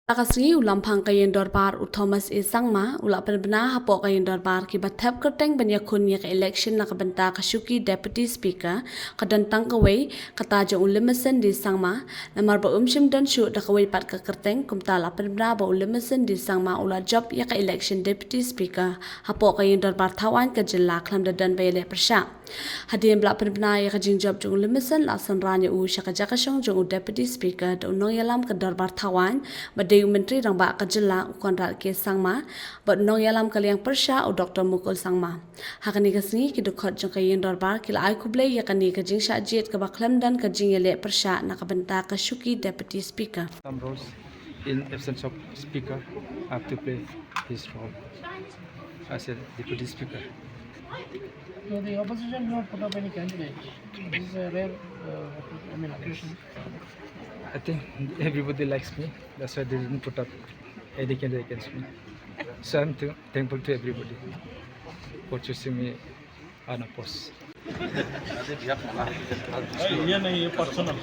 Takasri ulam phang kayen dorbar u Thomas E Sangma ulap benar hapok kayen dorbar ki bathap kerteng banyak kun yak election nak benta kasuki deputy speaker kadantang kawai kata jong ulimesen di Sangma namar ba umshim dan shu da kawai pat ka kerteng kumta lap benar ba ulimesen di Sangma ula job yak election deputy speaker hapok kayen dorbar Tawan ka jilla klam dan bayale persya hadien blak benar yak jing job jong ulimesen lasan ranya u syaka jakashong jong deputy speaker da unong yalam ka dorbar Tawan Menteri Rambak Kejela Ukandrat ke Sangma Nong Yalam Kaliang Persya o Dr. Mukul Sangma Hakani kasni ki dukot jong kayen dorbar kila ai kublai yakani kajing syajit ke baklam dan kajing yele Persya nak benta ka syuki deputy speaker. Some roles in absence of speaker have to play his role as a deputy speaker. So the opposition not put up any candidate. This is a rare occasion. I think everybody likes me. That's why they didn't put up any candidate against me. So I'm thankful to everybody for choosing me on a post. ये नहीं ये पर्सनल